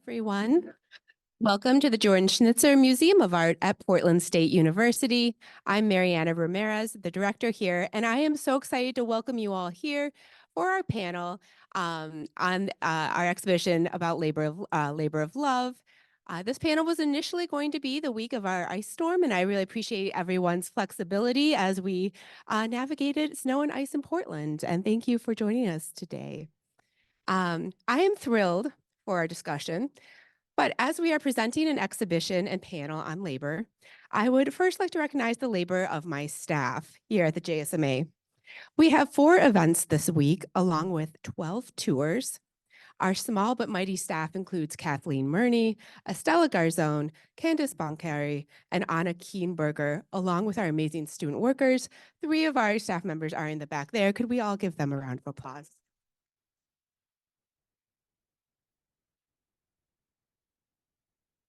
Everyone. Welcome to the Jordan Schnitzer Museum of Art at Portland State University. I'm Mariana Ramirez, the director here, and I am so excited to welcome you all here for our panel on our exhibition about labor of love. This panel was initially going to be the week of our ice storm, and I really appreciate everyone's flexibility as we navigated snow and ice in Portland. And thank you for joining us today. I am thrilled for our discussion. But as we are presenting an exhibition and panel on labor, I would first like to recognize the labor of my staff here at the JSMA. We have 4 events this week, along with 12 tours. Our small but mighty staff includes Kathleen Murney, Estella Garzone, Candice Boncari, and Anna Keenberger, along with our amazing student workers. 3 of our staff members are in the back there. Could we all give them a round of applause?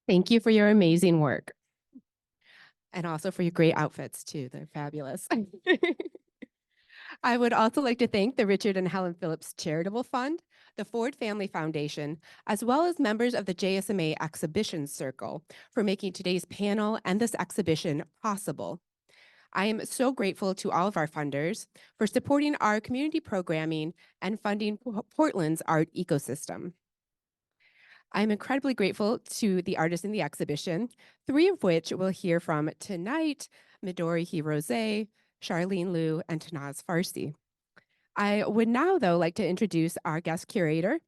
Thank you for your amazing work. And also for your great outfits too, they're fabulous. I would also like to thank the Richard and Helen Phillips Charitable Fund, the Ford Family Foundation, as well as members of the JSMA Exhibition Circle for making today's panel and this exhibition possible. I am so grateful to all of our funders for supporting our community programming and funding Portland's art ecosystem. I'm incredibly grateful to the artists in the exhibition, 3 of which we'll hear from tonight: Midori Hirose, Charlene Liu, and Tannaz Farsi. I would now, though, like to introduce our guest curator,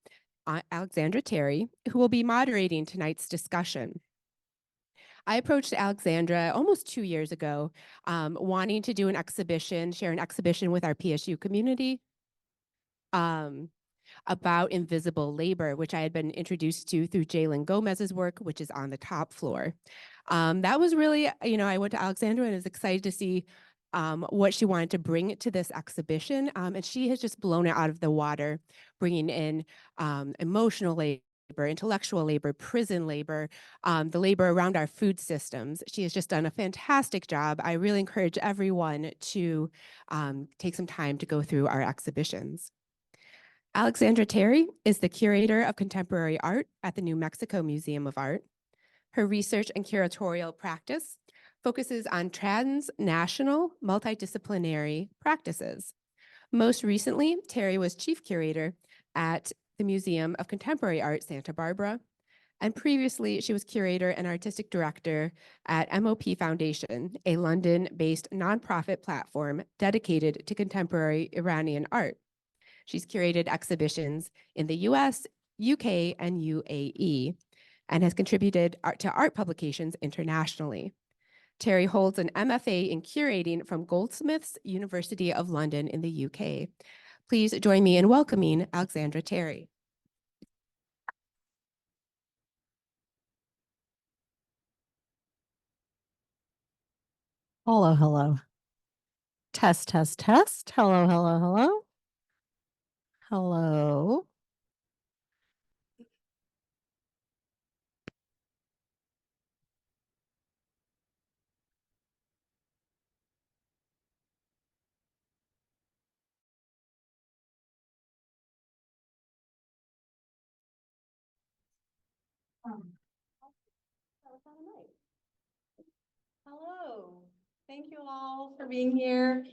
Alexandra Terry, who will be moderating tonight's discussion. I approached Alexandra almost 2 years ago, wanting to do an exhibition, share an exhibition with our PSU community. About invisible labor, which I had been introduced to through Jalen Gomez's work, which is on the top floor. That was really, I went to Alexandra and was excited to see what she wanted to bring to this exhibition. And she has just blown it out of the water, bringing in emotional labor, intellectual labor, prison labor, the labor around our food systems. She has just done a fantastic job. I really encourage everyone to take some time to go through our exhibitions. Alexandra Terry is the curator of contemporary art at the New Mexico Museum of Art. Her research and curatorial practice focuses on transnational multidisciplinary practices. Most recently, Terry was chief curator at the Museum of Contemporary Art, Santa Barbara, and previously she was curator and artistic director at MOP Foundation, a London-based nonprofit platform dedicated to contemporary Iranian art. She's curated exhibitions in the US, UK, and UAE, and has contributed to art publications internationally. Terry holds an MFA in curating from Goldsmiths, University of London in the UK. Please join me in welcoming Alexandra Terry. Hello, hello. Test, test, test. Hello, hello, hello. Hello. Hello. Thank you all for being here.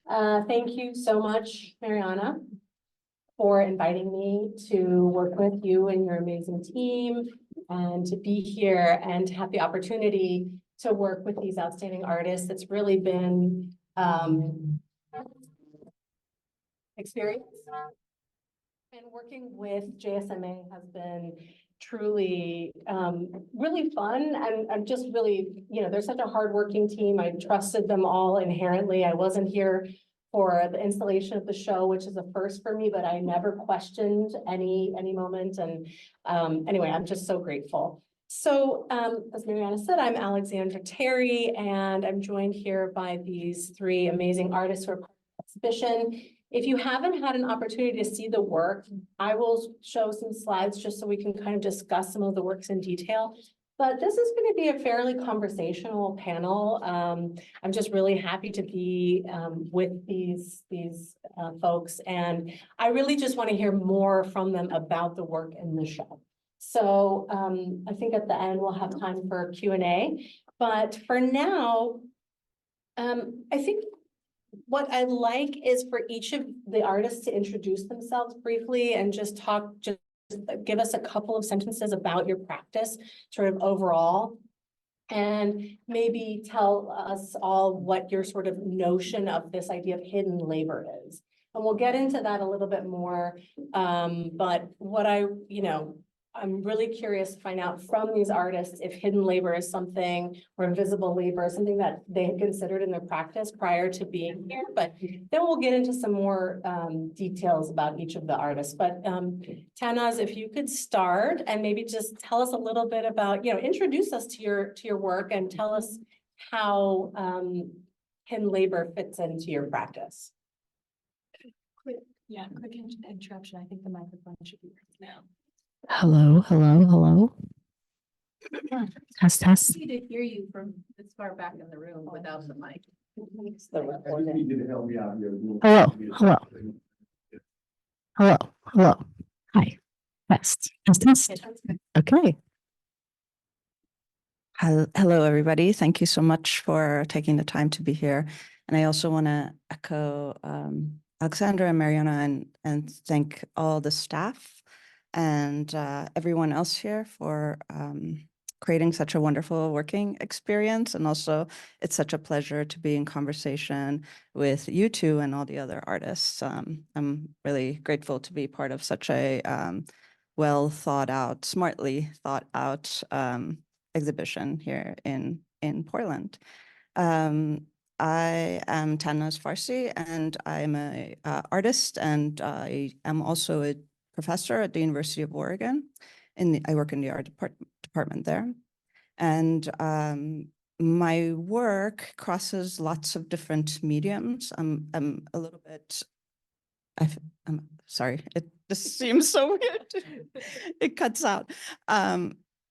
Thank you so much, Mariana, for inviting me to work with you and your amazing team and to be here and to have the opportunity to work with these outstanding artists. It's really been experience. And working with JSMA has been truly really fun. I'm just really, they're such a hardworking team. I trusted them all inherently. I wasn't here for the installation of the show, which is a first for me, but I never questioned any moment. And anyway, I'm just so grateful. So as Mariana said, I'm Alexandra Terry, and I'm joined here by these 3 amazing artists who are part of the exhibition. If you haven't had an opportunity to see the work, I will show some slides just so we can kind of discuss some of the works in detail. But this is going to be a fairly conversational panel. I'm just really happy to be with these folks, and I really just want to hear more from them about the work in the show. So I think at the end we'll have time for Q&A, but for now, I think what I'd like is for each of the artists to introduce themselves briefly and just give us a couple of sentences about your practice, sort of overall. And maybe tell us all what your sort of notion of this idea of hidden labor is. And we'll get into that a little bit more. But what I'm really curious to find out from these artists if hidden labor is something, or invisible labor is something that they had considered in their practice prior to being here. But then we'll get into some more details about each of the artists. But Tannaz, if you could start and maybe just tell us a little bit about, introduce us to your work and tell us how hidden labor fits into your practice. Quick interruption. I think the microphone should be right now. Hello, hello, hello. Test, test. Easy to hear you from this far back in the room without the mic. Hello, hello. Hello, hello. Hi. Test, test, test. Okay. Hello, everybody. Thank you so much for taking the time to be here. And I also want to echo Alexandra and Mariana and thank all the staff and everyone else here for creating such a wonderful working experience. And also, it's such a pleasure to be in conversation with you two and all the other artists. I'm really grateful to be part of such a well thought out, smartly thought out exhibition here in Portland. I am Tannaz Farsi, and I'm an artist, and I am also a professor at the University of Oregon. I work in the art department there. And my work crosses lots of different mediums. I'm a little bit, I'm sorry, it just seems so weird. It cuts out.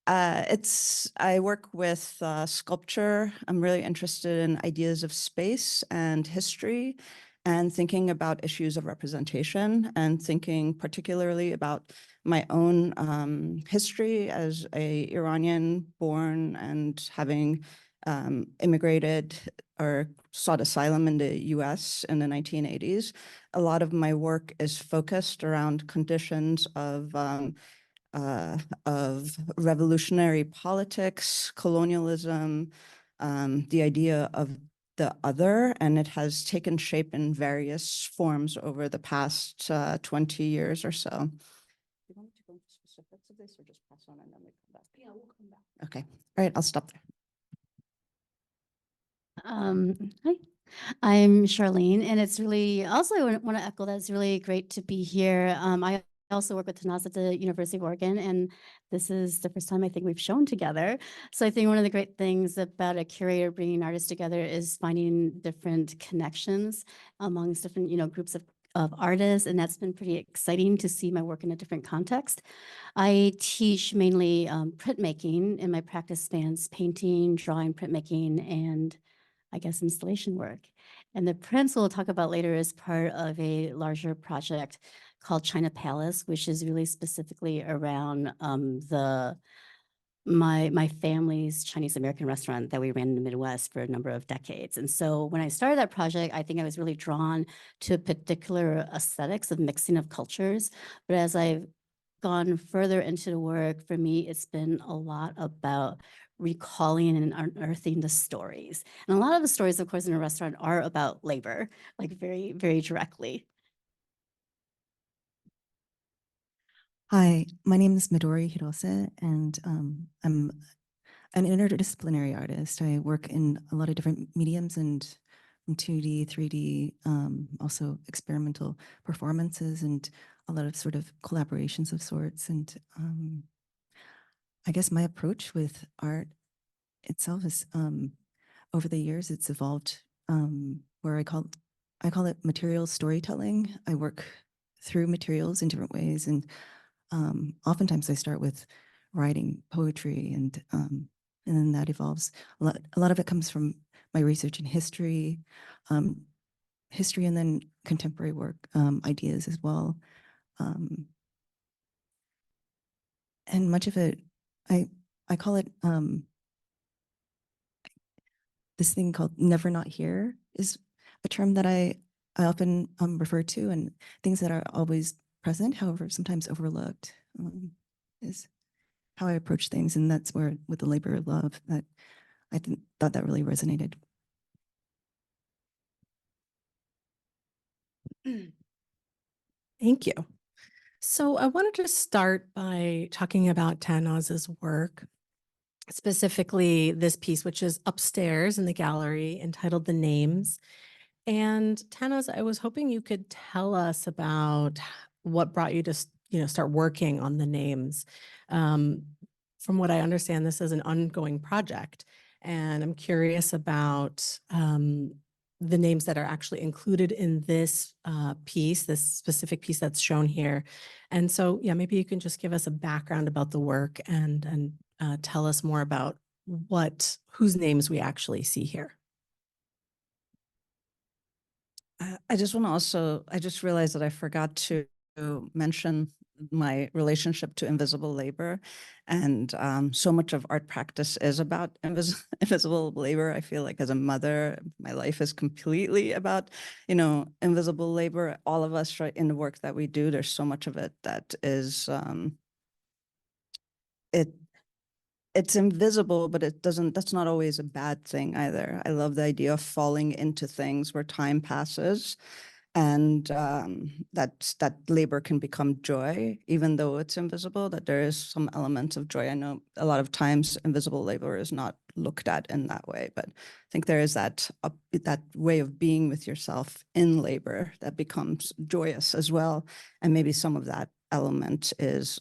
I work with sculpture. I'm really interested in ideas of space and history and thinking about issues of representation and thinking particularly about my own history as a Iranian born and having immigrated or sought asylum in the US in the 1980s. A lot of my work is focused around conditions of revolutionary politics, colonialism, the idea of the other, and it has taken shape in various forms over the past 20 years or so. Do you want to go into specifics of this or just pass on and then we come back? Yeah, we'll come back. Okay, all right, I'll stop there. Hi, I'm Charlene, and it's really also I want to echo that it's really great to be here. I also work with Tannaz at the University of Oregon, and this is the first time I think we've shown together. So I think one of the great things about a curator bringing artists together is finding different connections amongst different groups of artists, and that's been pretty exciting to see my work in a different context. I teach mainly printmaking, and my practice spans painting, drawing, printmaking, and I guess installation work. And the prints we'll talk about later is part of a larger project called China Palace, which is really specifically around my family's Chinese American restaurant that we ran in the Midwest for a number of decades. And so when I started that project, I think I was really drawn to particular aesthetics of mixing of cultures. But as I've gone further into the work, for me, it's been a lot about recalling and unearthing the stories. And a lot of the stories, of course, in a restaurant are about labor, like very, very directly. Hi, my name is Midori Hirose, and I'm an interdisciplinary artist. I work in a lot of different mediums and from 2D, 3D, also experimental performances and a lot of sort of collaborations of sorts. And I guess my approach with art itself is over the years, it's evolved where I call it material storytelling. I work through materials in different ways, and oftentimes I start with writing poetry, and then that evolves. A lot of it comes from my research in history, and then contemporary work, ideas as well. and much of it, I call it this thing called never not here is a term that I often refer to, and things that are always present, however, sometimes overlooked, is how I approach things. And that's where, with the labor of love, that I thought that really resonated. Thank you. So I wanted to start by talking about Tannaz's work, specifically this piece, which is upstairs in the gallery entitled The Names. And Tannaz, I was hoping you could tell us about what brought you to, start working on the names. From what I understand, this is an ongoing project, and I'm curious about the names that are actually included in this piece, this specific piece that's shown here. And so, yeah, maybe you can just give us a background about the work and tell us more about whose names we actually see here. I just want to also, I just realized that I forgot to mention my relationship to invisible labor. And so much of art practice is about invisible labor. I feel like as a mother, my life is completely about, invisible labor. All of us, right, in the work that we do, there's so much of it that is, it's invisible, but that's not always a bad thing either. I love the idea of falling into things where time passes, and that labor can become joy, even though it's invisible, that there is some element of joy. I know a lot of times invisible labor is not looked at in that way, but I think there is that way of being with yourself in labor that becomes joyous as well. And maybe some of that element is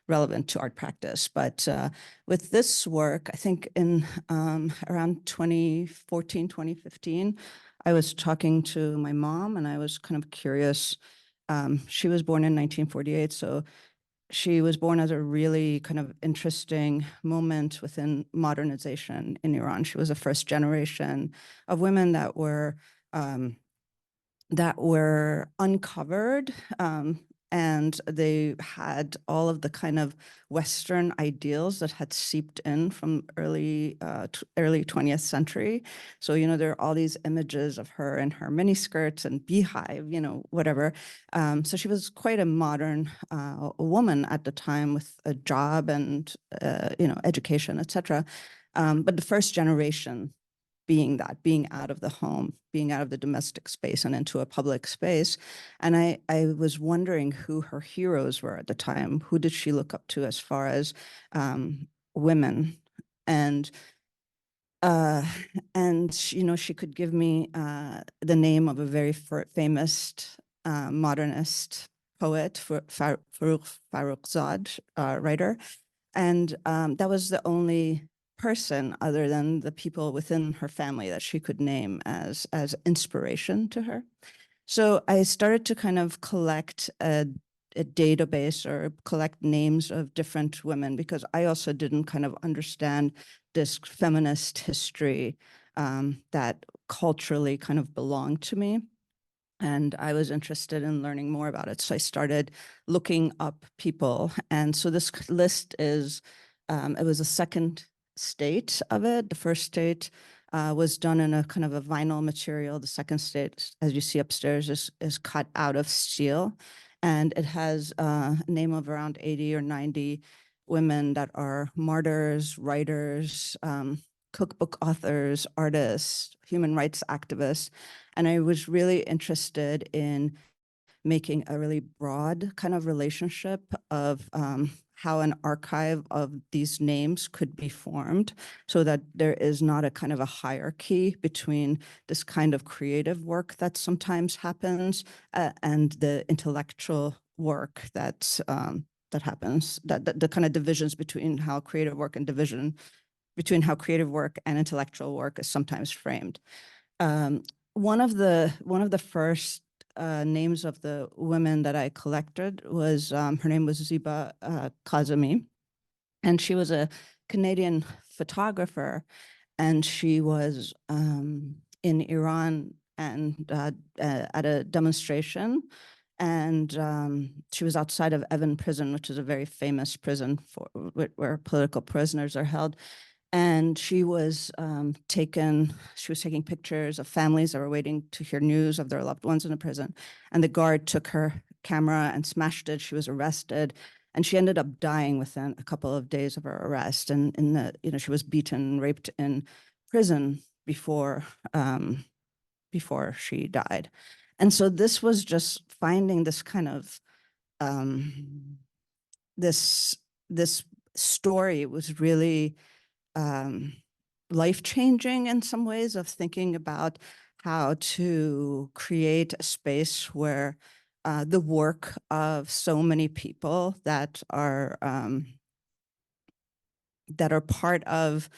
relevant to art practice. But with this work, I think in around 2014, 2015, I was talking to my mom and I was kind of curious. She was born in 1948, so she was born at a really kind of interesting moment within modernization in Iran. She was the first generation of women that were uncovered, and they had all of the kind of Western ideals that had seeped in from early 20th century. So, there are all these images of her in her miniskirts and beehive, whatever. So she was quite a modern woman at the time with a job and, education, etc. But the first generation being out of the home, being out of the domestic space and into a public space. And I was wondering who her heroes were at the time. Who did she look up to as far as women? And she could give me the name of a very famous modernist poet, Farrukhzad, writer. And that was the only person other than the people within her family that she could name as inspiration to her. So I started to kind of collect a database or collect names of different women, because I also didn't kind of understand this feminist history that culturally kind of belonged to me. And I was interested in learning more about it. So I started looking up people. And so this list is, it was a second state of it. The first state was done in a kind of a vinyl material. The second state, as you see upstairs, is cut out of steel. And it has a name of around 80 or 90 women that are martyrs, writers, cookbook authors, artists, human rights activists. And I was really interested in making a really broad kind of relationship of how an archive of these names could be formed, so that there is not a kind of a hierarchy between this kind of creative work that sometimes happens and the intellectual work that happens, that the kind of divisions between how creative work and between how creative work and intellectual work is sometimes framed. One of the first names of the women that I collected was, her name was Ziba Kazemi, and she was a Canadian photographer, and she was in Iran and at a demonstration, And she was outside of Evin Prison, which is a very famous prison for where political prisoners are held. And she was taking pictures of families that were waiting to hear news of their loved ones in a prison. And the guard took her camera and smashed it. She was arrested, and she ended up dying within a couple of days of her arrest. And she was beaten, raped in prison before she died. And so this was just finding this kind of this story was really life-changing in some ways, of thinking about how to create a space where the work of so many people that are part of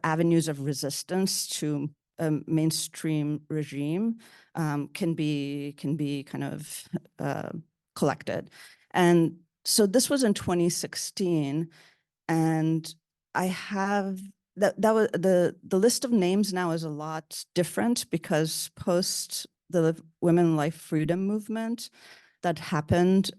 avenues of resistance to a mainstream regime can be kind of collected. And so this was in 2016, and I have that was the list of names now is a lot different, because post the Women Life Freedom movement that happened,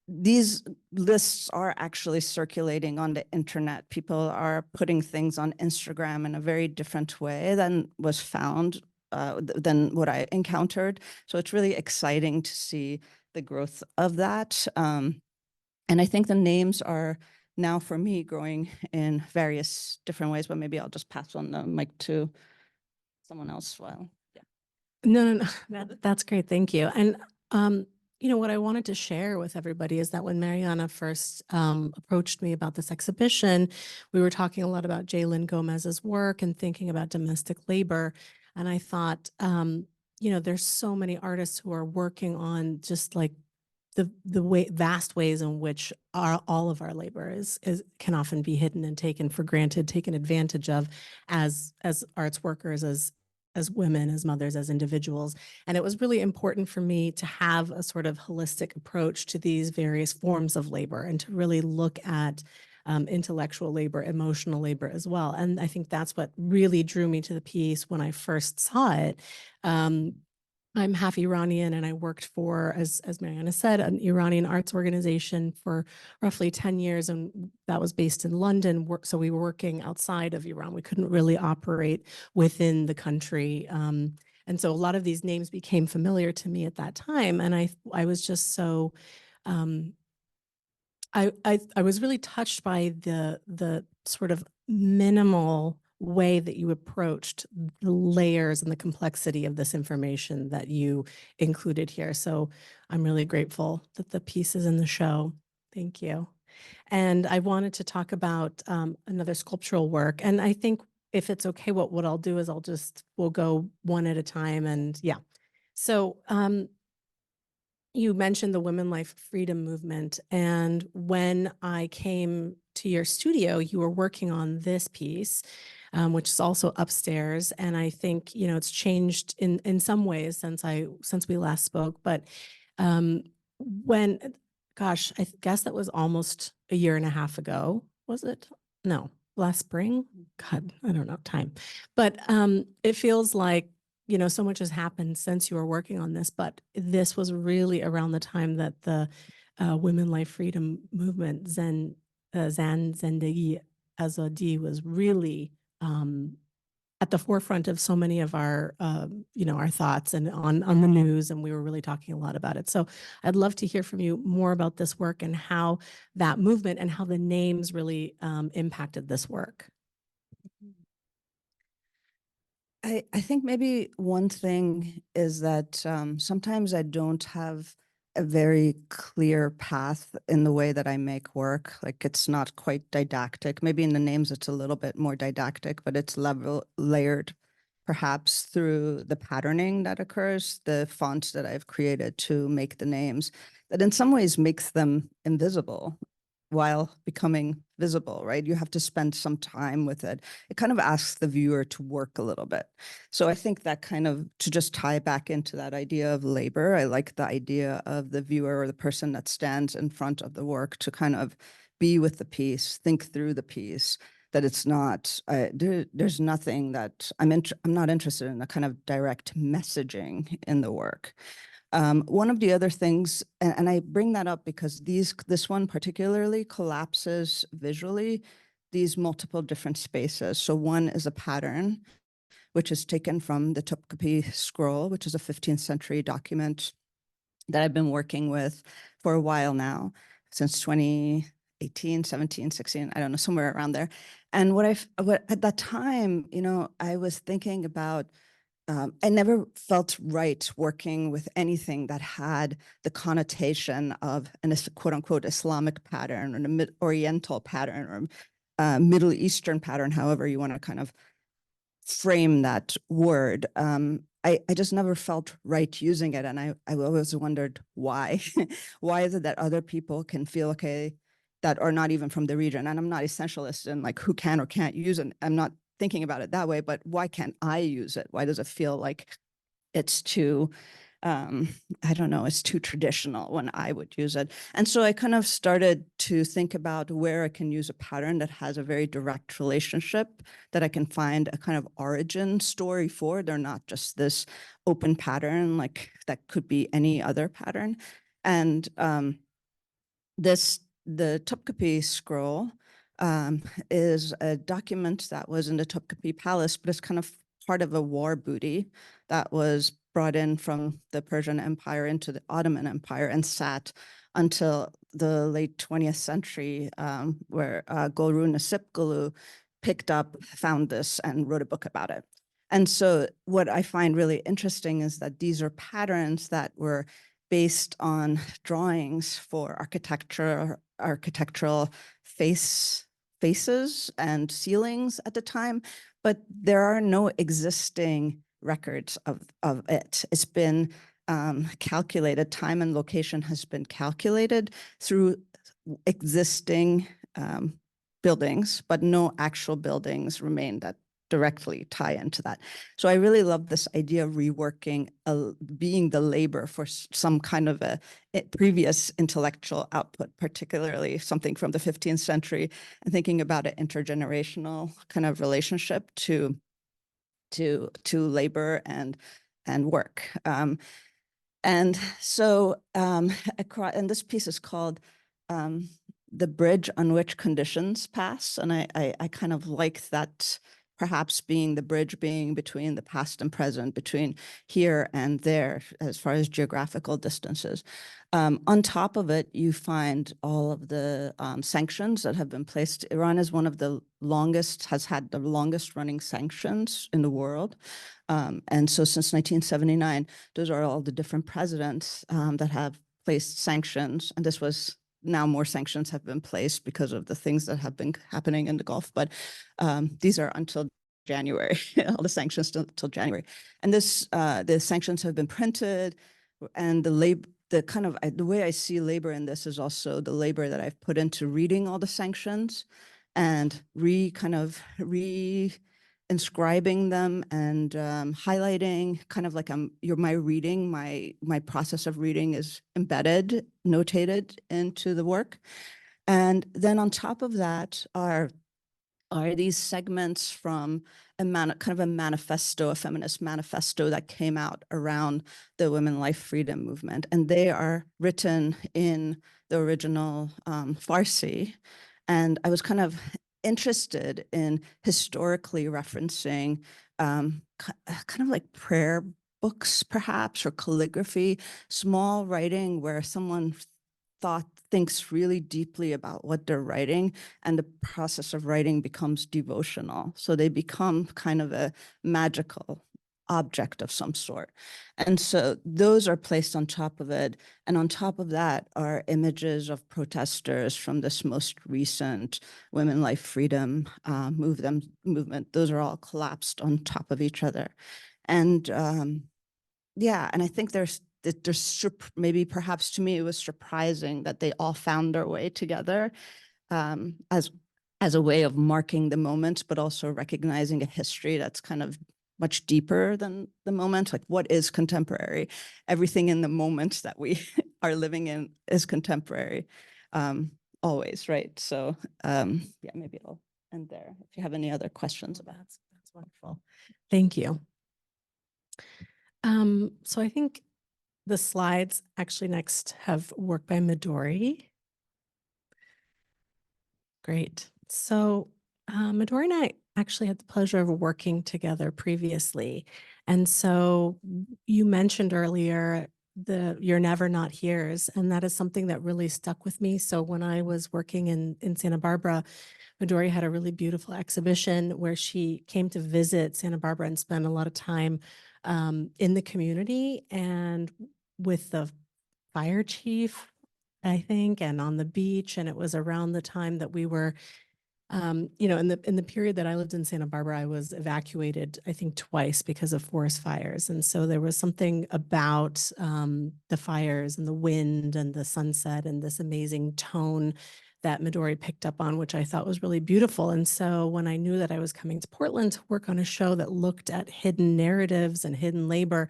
these lists are actually circulating on the internet. People are putting things on Instagram in a very different way than was found, than what I encountered. So it's really exciting to see the growth of that. And I think the names are now, for me, growing in various different ways, but maybe I'll just pass on the mic to someone else. Well, yeah. No. That's great. Thank you. And, what I wanted to share with everybody is that when Mariana first approached me about this exhibition, we were talking a lot about Jaylyn Gomez's work and thinking about domestic labor. And I thought, there's so many artists who are working on just like the vast ways in which all of our labor can often be hidden and taken for granted, taken advantage of as arts workers, as women, as mothers, as individuals. And it was really important for me to have a sort of holistic approach to these various forms of labor, and to really look at intellectual labor, emotional labor as well. And I think that's what really drew me to the piece when I first saw it. I'm half Iranian, and I worked for, as Mariana said, an Iranian arts organization for roughly 10 years, and that was based in London. So we were working outside of Iran. We couldn't really operate within the country. And so a lot of these names became familiar to me at that time. And I was just so, I was really touched by the sort of minimal way that you approached the layers and the complexity of this information that you included here. So I'm really grateful that the piece is in the show. Thank you. And I wanted to talk about another sculptural work. And I think if it's okay, what I'll do is we'll go one at a time. And yeah. So you mentioned the Women Life Freedom movement. And when I came to your studio, you were working on this piece, which is also upstairs. And I think, it's changed in some ways since we last spoke. But I guess that was almost a year and a half ago. Was it? No, last spring? God, I don't know time. But it feels like, so much has happened since you were working on this, but this was really around the time that the Women Life Freedom movement, Zan Zendegi Azadi, was really at the forefront of so many of our, our thoughts and on the news, and we were really talking a lot about it. So I'd love to hear from you more about this work and how that movement and how the names really impacted this work. I think maybe one thing is that sometimes I don't have a very clear path in the way that I make work. Like, it's not quite didactic. Maybe in the names it's a little bit more didactic, but it's layered perhaps through the patterning that occurs, the fonts that I've created to make the names, that in some ways makes them invisible while becoming visible, right? You have to spend some time with it. It kind of asks the viewer to work a little bit. So I think that kind of, to just tie back into that idea of labor, I like the idea of the viewer or the person that stands in front of the work to kind of be with the piece, think through the piece, that it's not, there's nothing that I'm not interested in, a kind of direct messaging in the work. One of the other things, and I bring that up because this one particularly collapses visually these multiple different spaces. So one is a pattern, which is taken from the Topkapi scroll, which is a 15th century document that I've been working with for a while now, since 2018, 17, 16, I don't know, somewhere around there. And what at that time, you know, I was thinking about, I never felt right working with anything that had the connotation of an quote unquote Islamic pattern or a Mid-Oriental pattern or Middle Eastern pattern, however you want to kind of frame that word. I just never felt right using it. And I always wondered why. Why is it that other people can feel okay that are not even from the region? And I'm not essentialist in like who can or can't use it. I'm not thinking about it that way, but why can't I use it? Why does it feel like it's too, I don't know, it's too traditional when I would use it? And so I kind of started to think about where I can use a pattern that has a very direct relationship, that I can find a kind of origin story for. They're not just this open pattern, like that could be any other pattern. And the Topkapi scroll is a document that was in the Topkapi Palace, but it's kind of part of a war booty that was brought in from the Persian Empire into the Ottoman Empire and sat until the late 20th century, where Gulru Nasipgulu picked up, found this, and wrote a book about it. And so what I find really interesting is that these are patterns that were based on drawings for architectural faces and ceilings at the time, but there are no existing records of it. It's been calculated, time and location has been calculated through existing buildings, but no actual buildings remain that directly tie into that. So I really love this idea of reworking, being the labor for some kind of a previous intellectual output, particularly something from the 15th century, and thinking about an intergenerational kind of relationship to labor and work. And so, and this piece is called The Bridge on Which Conditions Pass. And I kind of like that, perhaps being the bridge being between the past and present, between here and there, as far as geographical distances. On top of it, you find all of the sanctions that have been placed. Iran is one of the longest, has had the longest running sanctions in the world. And so since 1979, those are all the different presidents that have placed sanctions. And this was, now more sanctions have been placed because of the things that have been happening in the Gulf. But these are until January, all the sanctions till January. And the sanctions have been printed, and the way I see labor in this is also the labor that I've put into reading all the sanctions and inscribing them and highlighting, kind of like my process of reading is embedded, notated into the work. And then on top of that are these segments from kind of a manifesto, a feminist manifesto that came out around the women life freedom movement. And they are written in the original Farsi. And I was kind of interested in historically referencing kind of like prayer books, perhaps, or calligraphy, small writing where someone thinks really deeply about what they're writing, and the process of writing becomes devotional. So they become kind of a magical object of some sort. And so those are placed on top of it. And on top of that are images of protesters from this most recent women life freedom movement. Those are all collapsed on top of each other. And yeah, and I think there's maybe perhaps to me it was surprising that they all found their way together as a way of marking the moment, but also recognizing a history that's kind of much deeper than the moment. Like, what is contemporary? Everything in the moment that we are living in is contemporary, always, right? So yeah, maybe I'll and there, if you have any other questions about it. That's wonderful. Thank you. So I think the slides actually next have work by Midori. Great. So Midori and I actually had the pleasure of working together previously. And so you mentioned earlier the You're Never Not Here's, and that is something that really stuck with me. So when I was working in Santa Barbara, Midori had a really beautiful exhibition where she came to visit Santa Barbara and spend a lot of time in the community and with the fire chief, I think, and on the beach. And it was around the time that we were, in the period that I lived in Santa Barbara, I was evacuated, I think, twice because of forest fires. And so there was something about the fires and the wind and the sunset and this amazing tone that Midori picked up on, which I thought was really beautiful. And so when I knew that I was coming to Portland to work on a show that looked at hidden narratives and hidden labor,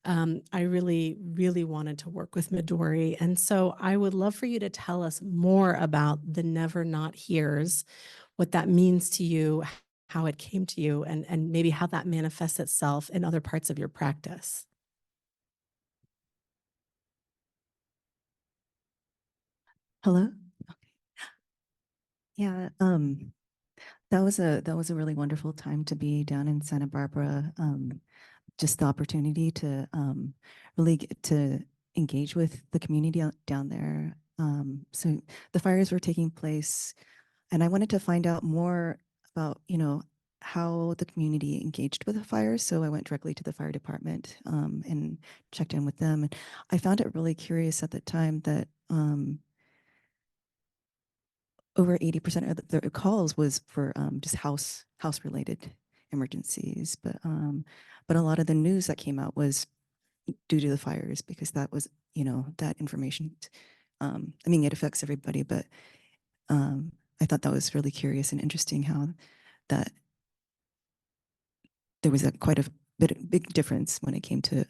I really, really wanted to work with Midori. And so I would love for you to tell us more about the Never Not Here's, what that means to you, how it came to you, and maybe how that manifests itself in other parts of your practice. Hello? Okay. Yeah, that was a really wonderful time to be down in Santa Barbara. Just the opportunity to really get to engage with the community down there. So the fires were taking place, and I wanted to find out more about, how the community engaged with the fires. So I went directly to the fire department and checked in with them. And I found it really curious at the time that over 80% of the calls was for just house related emergencies, but a lot of the news that came out was due to the fires, because that was, that information. I mean, it affects everybody, but I thought that was really curious and interesting how that there was quite a big difference when it came to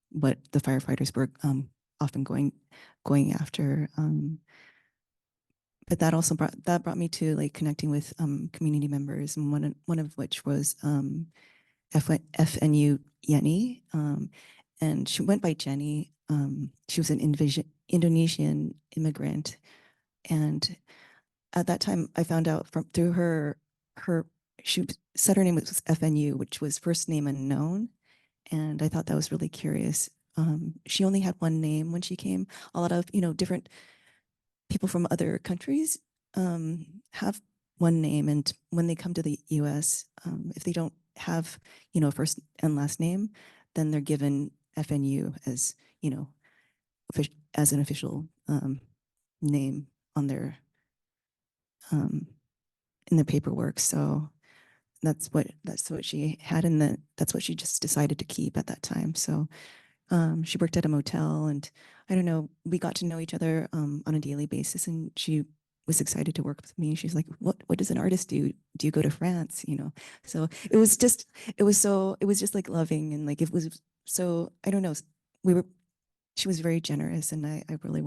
what the firefighters were often going after. But that also brought me to like connecting with community members, and one of which was FNU Yeni, and she went by Jenny. She was an Indonesian immigrant, and at that time I found out through her she said her name was FNU, which was first name unknown, and I thought that was really curious. She only had one name when she came. A lot of different people from other countries have one name, and when they come to the US, if they don't have first and last name, then they're given FNU as as an official name on their in their paperwork. So that's what she had, and that's what she just decided to keep at that time. So she worked at a motel, and I don't know, we got to know each other on a daily basis, and she was excited to work with me. She's like, what does an artist do? Do you go to France? So it was just like loving, and like, it was so, I don't know, she was very generous, and I really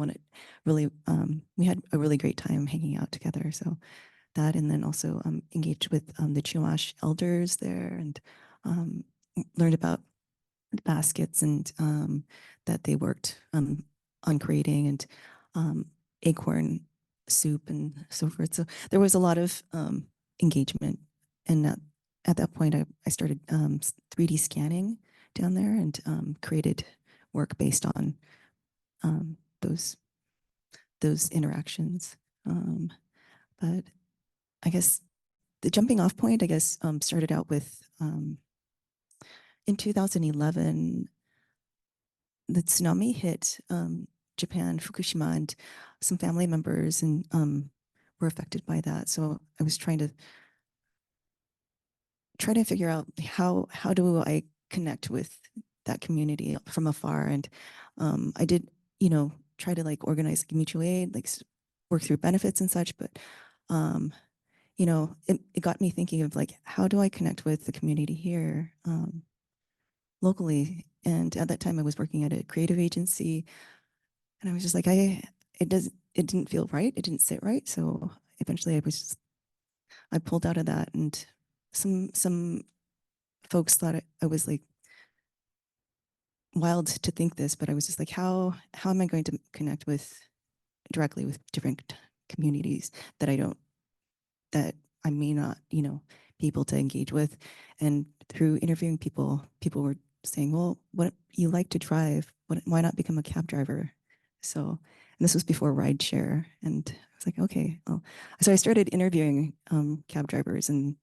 we had a really great time hanging out together. So that, and then also engaged with the Chumash elders there, and learned about baskets and that they worked on creating, and acorn soup and so forth. So there was a lot of engagement, and at that point I started 3D scanning down there, and created work based on those interactions. But I guess the jumping off point, started out with in 2011, the tsunami hit Japan, Fukushima, and some family members and were affected by that. So I was trying to figure out how do I connect with that community from afar. And I did, try to like organize like mutual aid, like work through benefits and such. But it got me thinking of like, how do I connect with the community here locally? And at that time I was working at a creative agency, and I was just like, it didn't feel right. It didn't sit right. So eventually I was just I pulled out of that, and some folks thought I was like wild to think this, but I was just like, how am I going to connect directly with different communities that I may not, be able to engage with. And through interviewing people were saying, well, what you like to drive, why not become a cab driver? So, and this was before rideshare. And I was like, okay. So I started interviewing cab drivers, and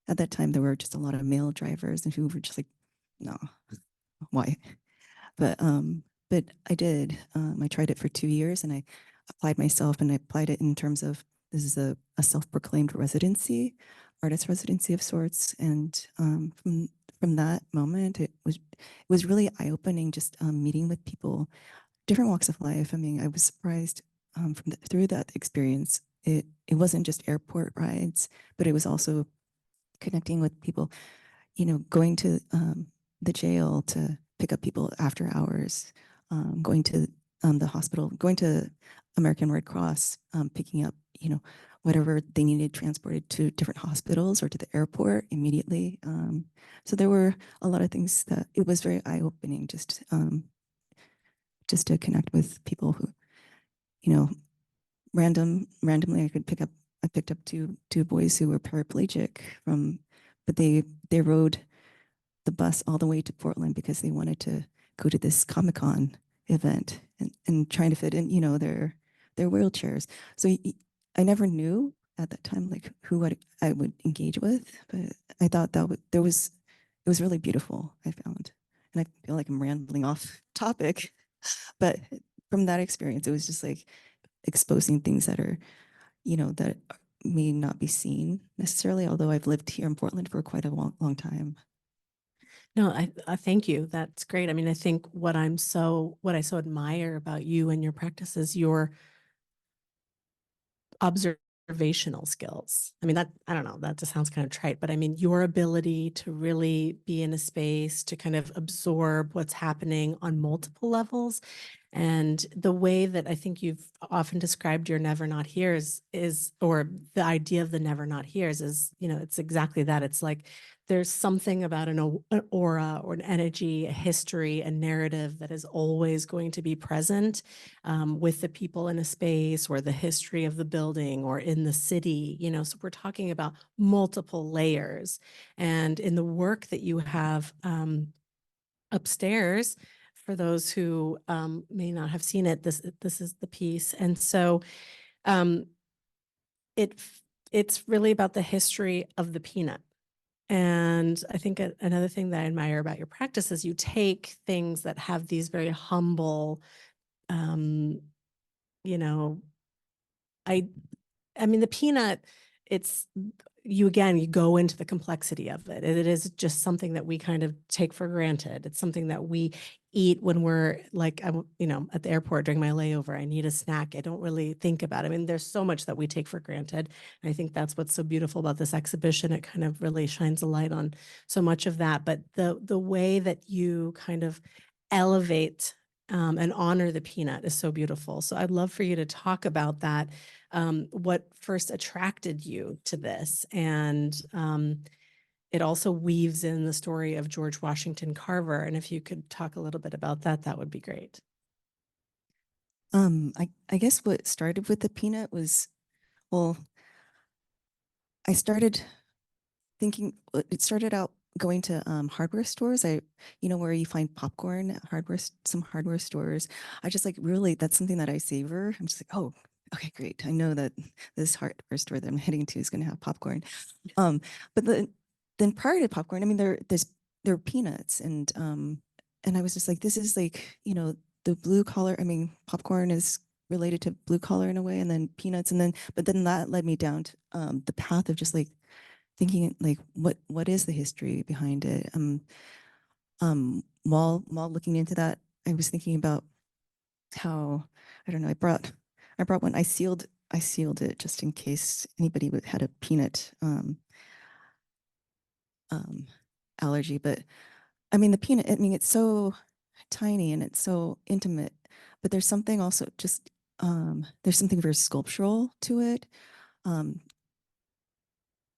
at that time there were just a lot of male drivers and who were just like, no, why? But I did. I tried it for 2 years, and I applied myself, and I applied it in terms of, this is a self-proclaimed residency, artist residency of sorts. And from that moment, it was really eye-opening, just meeting with people, different walks of life. I mean, I was surprised through that experience. It wasn't just airport rides, but it was also connecting with people, going to the jail to pick up people after hours, going to the hospital, going to American Red Cross, picking up, whatever they needed transported to different hospitals or to the airport immediately. So there were a lot of things that it was very eye-opening, just to connect with people who, randomly I picked up two boys who were paraplegic but they rode the bus all the way to Portland because they wanted to go to this Comic-Con event and trying to fit in, their wheelchairs. So I never knew at that time like who I would engage with, but I thought it was really beautiful, I found. And I feel like I'm rambling off topic, but from that experience, it was just like exposing things that are, that may not be seen necessarily, although I've lived here in Portland for quite a long time. No, I thank you. That's great. I mean, I think what I so admire about you and your practice is your observational skills. I mean, I don't know, that just sounds kind of trite, but I mean, your ability to really be in a space to kind of absorb what's happening on multiple levels. And the way that I think you've often described your never not here's or the idea of the never not here's is, it's exactly that. It's like there's something about an aura or an energy, a history, a narrative that is always going to be present with the people in a space, or the history of the building, or in the city, so we're talking about multiple layers. And in the work that you have upstairs, for those who may not have seen it, this is the piece. And so it's really about the history of the peanut. And I think another thing that I admire about your practice is you take things that have these very humble, I mean, the peanut, you go into the complexity of it. It is just something that we kind of take for granted. It's something that we eat when we're like, at the airport during my layover, I need a snack. I don't really think about it. I mean, there's so much that we take for granted. And I think that's what's so beautiful about this exhibition. It kind of really shines a light on so much of that. But the way that you kind of elevate and honor the peanut is so beautiful. So I'd love for you to talk about that. What first attracted you to this? And it also weaves in the story of George Washington Carver. And if you could talk a little bit about that, that would be great. I guess what started with the peanut was, well, I started thinking, it started out going to hardware stores. Where you find popcorn at some hardware stores. I just like, really, that's something that I savor. I'm just like, oh, okay, great. I know that this hardware store that I'm heading to is going to have popcorn. But then prior to popcorn, I mean, there are peanuts, and I was just like, this is like, the blue collar. I mean, popcorn is related to blue collar in a way, and then peanuts, but then that led me down to the path of just like thinking like, what is the history behind it? While looking into that, I was thinking about how, I don't know, I brought one. I sealed it just in case anybody had a peanut allergy. But I mean, the peanut, I mean, it's so tiny and it's so intimate, but there's something also just there's something very sculptural to it.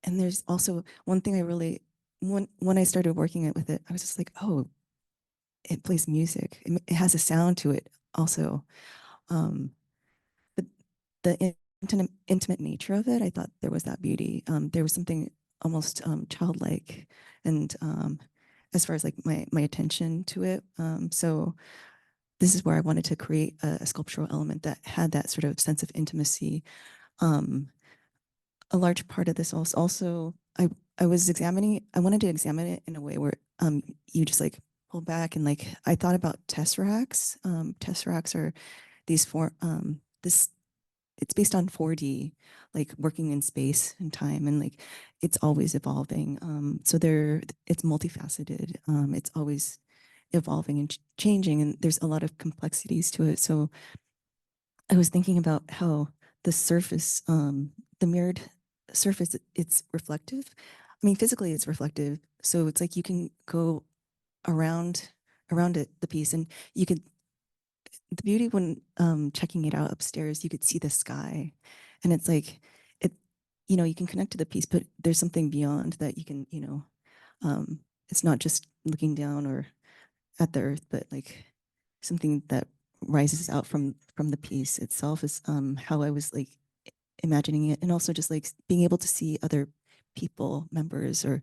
and there's also one thing I really, when I started working with it, I was just like, oh, it plays music. It has a sound to it also. Um, but the intimate nature of it, I thought there was that beauty. There was something almost childlike, and as far as like my attention to it. So this is where I wanted to create a sculptural element that had that sort of sense of intimacy. Um, a large part of this also I was examining, I wanted to examine it in a way where you just like pull back, and like I thought about tesseracts. Tesseracts are these it's based on 4D, like working in space and time, and like it's always evolving. So it's multifaceted. It's always evolving and changing, and there's a lot of complexities to it. So I was thinking about how the surface, the mirrored surface, it's reflective. I mean, physically it's reflective. So it's like you can go around it, the piece, and you could, the beauty when checking it out upstairs, you could see the sky, and it's like it, you can connect to the piece, but there's something beyond that you can, it's not just looking down or at the earth, but like something that rises out from the piece itself is how I was like imagining it, and also just like being able to see other people, members, or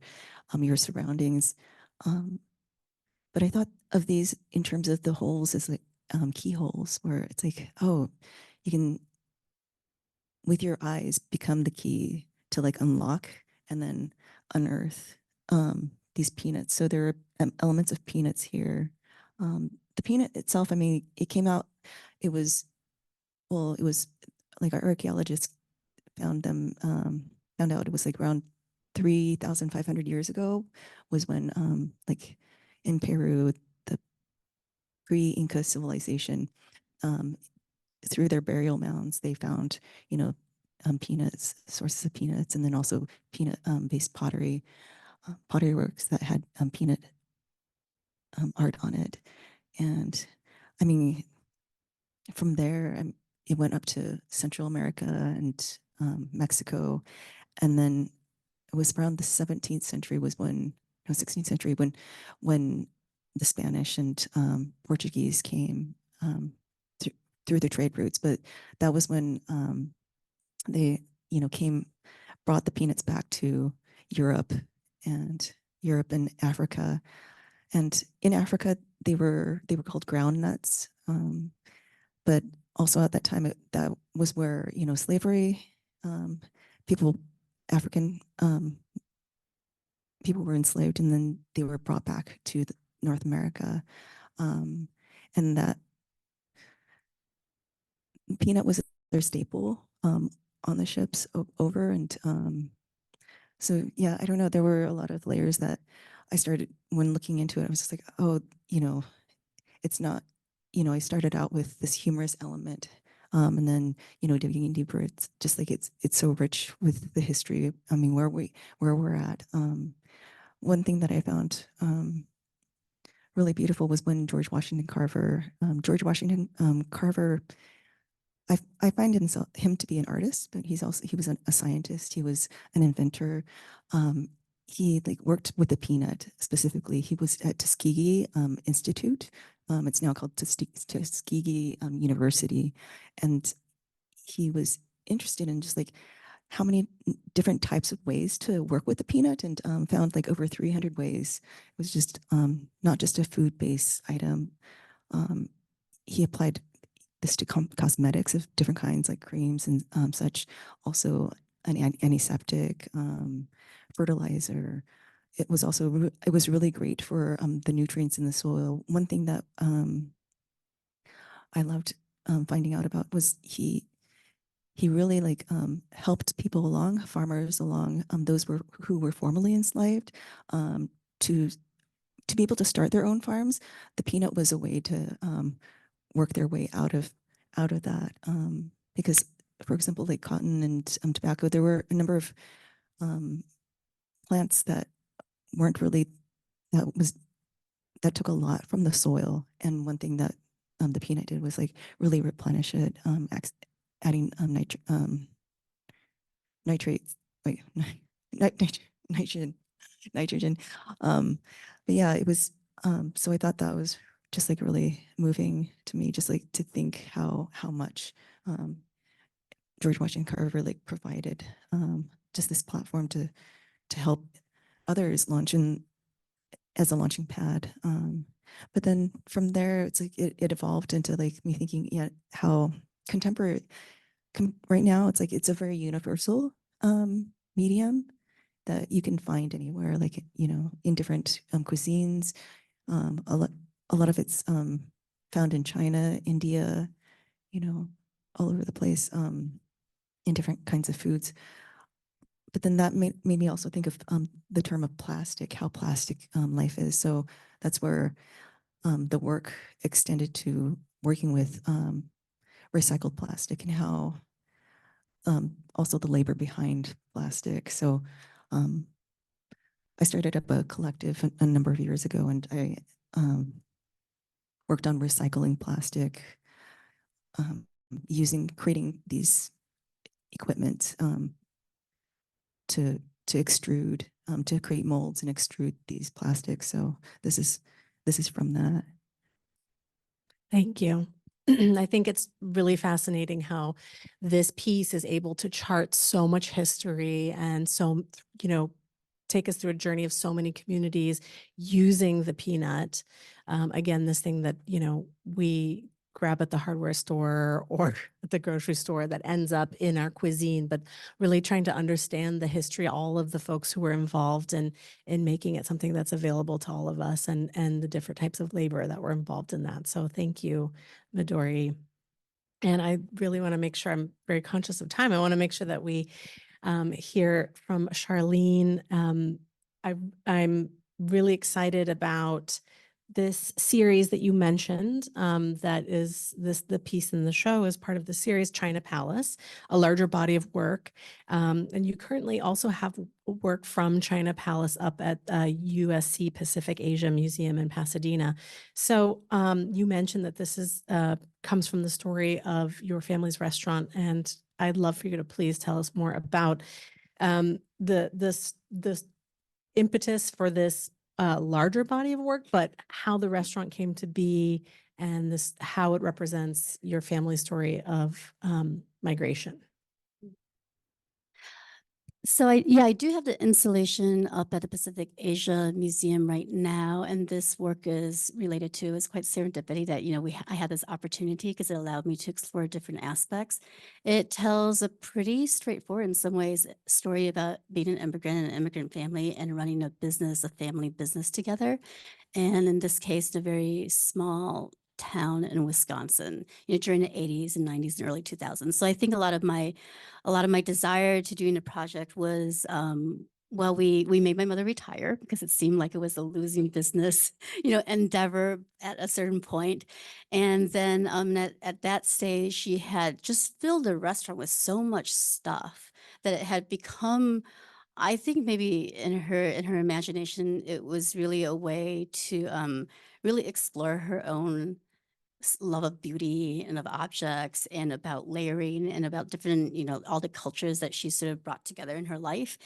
your surroundings. But I thought of these in terms of the holes as like keyholes, where it's like, oh, you can with your eyes become the key to like unlock and then unearth these peanuts. So there are elements of peanuts here. The peanut itself, I mean, it came out, it was, well, it was like our archaeologists found them, found out it was like around 3,500 years ago was when like in Peru, the pre-Inca civilization, um, through their burial mounds, they found, peanuts, sources of peanuts, and then also peanut based pottery works that had peanut art on it. And I mean, from there, it went up to Central America and Mexico. And then it was around the 17th century was when, no, 16th century, when the Spanish and Portuguese came through the trade routes. But that was when they, brought the peanuts back to Europe and Africa. And in Africa, they were called ground nuts. But also at that time, that was where, slavery, people, African people were enslaved, and then they were brought back to North America. And that peanut was their staple on the ships over. And so, yeah, I don't know. There were a lot of layers that I started when looking into it. I was just like, oh, it's not, I started out with this humorous element. And then, digging deeper, it's just like it's so rich with the history. I mean, where we're at. One thing that I found really beautiful was when George Washington Carver, Carver, I find him to be an artist, but he was a scientist. He was an inventor. He like worked with the peanut specifically. He was at Tuskegee Institute. It's now called Tuskegee University, and he was interested in just like how many different types of ways to work with the peanut, and found like over 300 ways. It was just not just a food-based item. He applied this to cosmetics of different kinds, like creams and such. Also, an antiseptic, fertilizer. It was also it was really great for the nutrients in the soil. One thing that I loved finding out about was he really like helped people along, farmers along, those who were formerly enslaved, to be able to start their own farms. The peanut was a way to work their way out of that, because, for example, like cotton and tobacco, there were a number of plants that weren't really that took a lot from the soil. And one thing that the peanut did was like really replenish it, adding nitrates. Wait, nitrogen, nitrogen. But yeah, it was, so I thought that was just like really moving to me, just like to think how much George Washington Carver like provided just this platform to help others launch in as a launching pad. But then from there, it's like it evolved into like me thinking, yeah, how contemporary right now, it's like it's a very universal medium that you can find anywhere, like, you know, in different cuisines. A lot of it's found in China, India, you know, all over the place, in different kinds of foods. But then that made me also think of the term of plastic, how plastic life is. So that's where the work extended to working with recycled plastic and how also the labor behind plastic. So I started up a collective a number of years ago, and I worked on recycling plastic, creating these equipment to extrude, to create molds and extrude these plastics. So this is from that. Thank you. I think it's really fascinating how this piece is able to chart so much history and so, you know, take us through a journey of so many communities using the peanut. Again, this thing that, you know, we grab at the hardware store or at the grocery store that ends up in our cuisine, but really trying to understand the history, all of the folks who were involved in making it something that's available to all of us, and the different types of labor that were involved in that. So thank you, Midori. And I really want to make sure, I'm very conscious of time. I want to make sure that we hear from Charlene. I'm really excited about this series that you mentioned, that is the piece in the show is part of the series China Palace, a larger body of work. And you currently also have work from China Palace up at USC Pacific Asia Museum in Pasadena. So you mentioned that this is comes from the story of your family's restaurant, and I'd love for you to please tell us more about the impetus for this larger body of work, but how the restaurant came to be, and how it represents your family story of migration. So I do have the installation up at the Pacific Asia Museum right now, and this work is related to, it's quite serendipity that, you know, I had this opportunity because it allowed me to explore different aspects. It tells a pretty straightforward, in some ways, story about being an immigrant and an immigrant family and running a business, a family business together. And in this case, in a very small town in Wisconsin, you know, during the 80s and 90s and early 2000s. So I think a lot of my desire to doing the project was, well, we made my mother retire because it seemed like it was a losing business, you know, endeavor at a certain point. And then at that stage, she had just filled the restaurant with so much stuff that it had become, I think maybe in her imagination, it was really a way to really explore her own love of beauty and of objects and about layering and about different, you know, all the cultures that she sort of brought together in her life.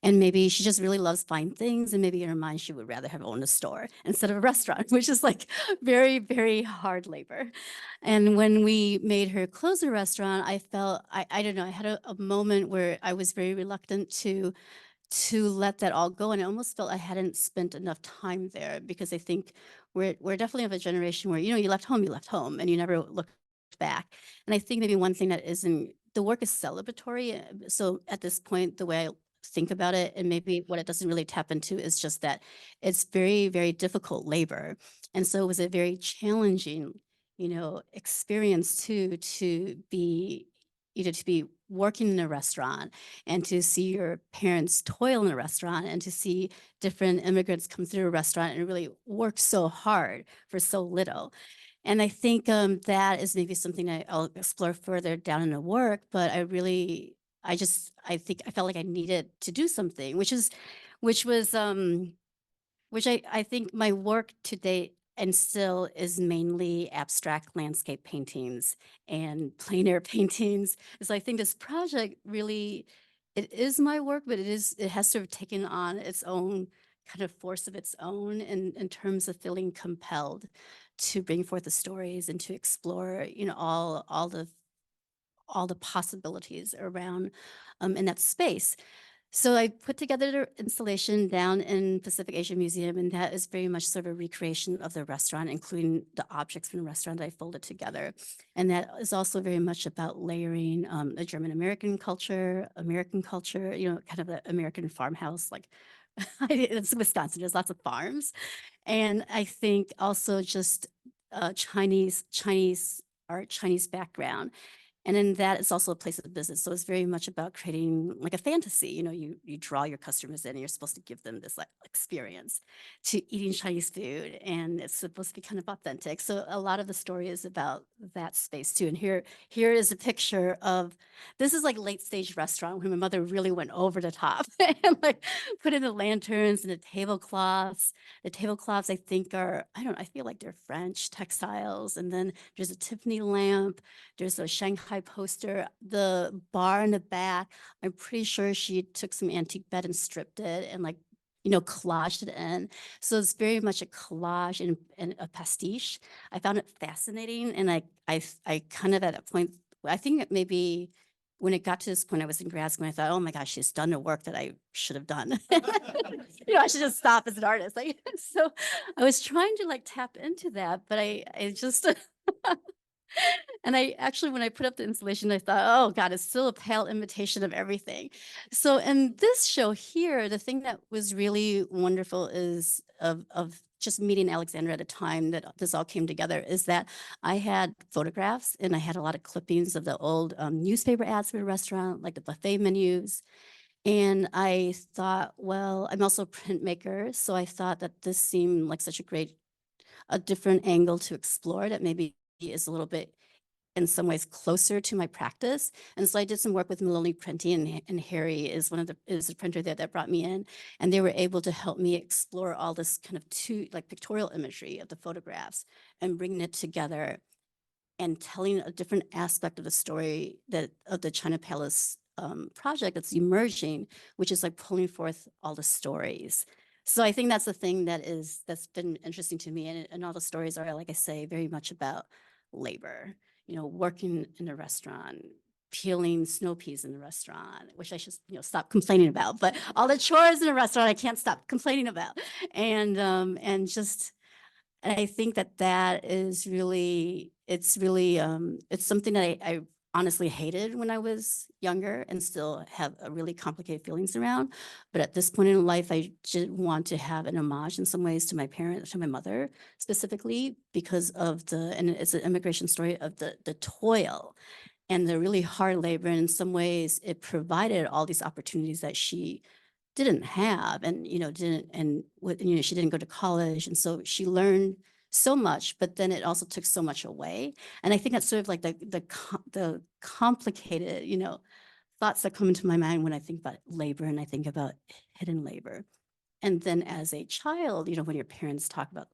And maybe she just really loves fine things, and maybe in her mind she would rather have owned a store instead of a restaurant, which is like very, very hard labor. And when we made her close the restaurant, I felt, I don't know, I had a moment where I was very reluctant to let that all go. And I almost felt I hadn't spent enough time there, because I think we're definitely of a generation where, you know, you left home and you never looked back. And I think maybe one thing that isn't, the work is celebratory. So at this point, the way I think about it, and maybe what it doesn't really tap into, is just that it's very, very difficult labor. And so it was a very challenging, you know, experience to be, you know, to be working in a restaurant and to see your parents toil in a restaurant and to see different immigrants come through a restaurant and really work so hard for so little. And I think that is maybe something I'll explore further down in the work, but I think I felt like I needed to do something, which I think my work to date and still is mainly abstract landscape paintings and plein air paintings. So I think this project really it is my work, but it has sort of taken on its own kind of force of its own in terms of feeling compelled to bring forth the stories and to explore, all the possibilities around in that space. So I put together the installation down in Pacific Asian Museum, and that is very much sort of a recreation of the restaurant, including the objects from the restaurant that I folded together. And that is also very much about layering the German American culture, kind of the American farmhouse, like it's Wisconsin, there's lots of farms. And I think also just Chinese art, Chinese background. And then that is also a place of business. So it's very much about creating like a fantasy. You draw your customers in and you're supposed to give them this like experience to eating Chinese food. And it's supposed to be kind of authentic. So a lot of the story is about that space too. And here is a picture of, this is like late stage restaurant when my mother really went over the top and like put in the lanterns and the tablecloths. The tablecloths I think I feel like they're French textiles. And then there's a Tiffany lamp. There's a Shanghai poster, the bar in the back. I'm pretty sure she took some antique bed and stripped it and like, collaged it in. So it's very much a collage and a pastiche. I found it fascinating. And I kind of at a point, I think it maybe when it got to this point, I was in grad school and I thought, oh my gosh, she's done the work that I should have done. I should just stop as an artist. So I was trying to like tap into that, but I just, and I actually, when I put up the installation, I thought, oh God, it's still a pale imitation of everything. So in this show here, the thing that was really wonderful is of just meeting Alexandra at a time that this all came together is that I had photographs and I had a lot of clippings of the old newspaper ads for the restaurant, like the buffet menus. And I thought, well, I'm also a printmaker. So I thought that this seemed like such a different angle to explore that maybe is a little bit in some ways closer to my practice. And so I did some work with Maloney Printing, and Harry is the printer that brought me in, and they were able to help me explore all this kind of pictorial imagery of the photographs and bringing it together and telling a different aspect of the story of the China Palace project that's emerging, which is like pulling forth all the stories. So I think that's the thing that's been interesting to me. And all the stories are, like I say, very much about labor, working in a restaurant, peeling snow peas in the restaurant, which I should, stop complaining about, but all the chores in a restaurant, I can't stop complaining about. And I think that is really, it's something that I honestly hated when I was younger and still have a really complicated feelings around. But at this point in life, I just want to have an homage in some ways to my parents, to my mother specifically, because of and it's an immigration story of the toil and the really hard labor. And in some ways, it provided all these opportunities that she didn't have and, she didn't go to college. And so she learned so much, but then it also took so much away. And I think that's sort of like the complicated, thoughts that come into my mind when I think about labor and I think about hidden labor. And then as a child, when your parents talk about,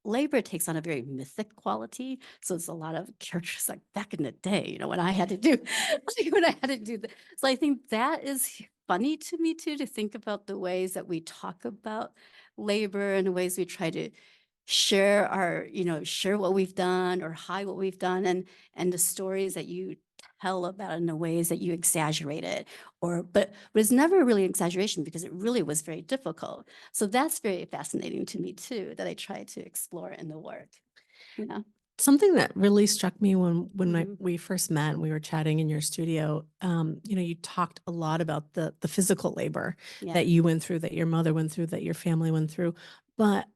labor takes on a very mythic quality. So it's a lot of characters like back in the day, when I had to do, that. So I think that is funny to me too, to think about the ways that we talk about labor and the ways we try to share share what we've done or hide what we've done and the stories that you tell about in the ways that you exaggerate it but it's never really an exaggeration because it really was very difficult. So that's very fascinating to me too, that I try to explore in the work. Something that really struck me when Mhm. we first met and we were chatting in your studio, you talked a lot about the physical labor Yeah. that you went through, that your mother went through, that your family went through, but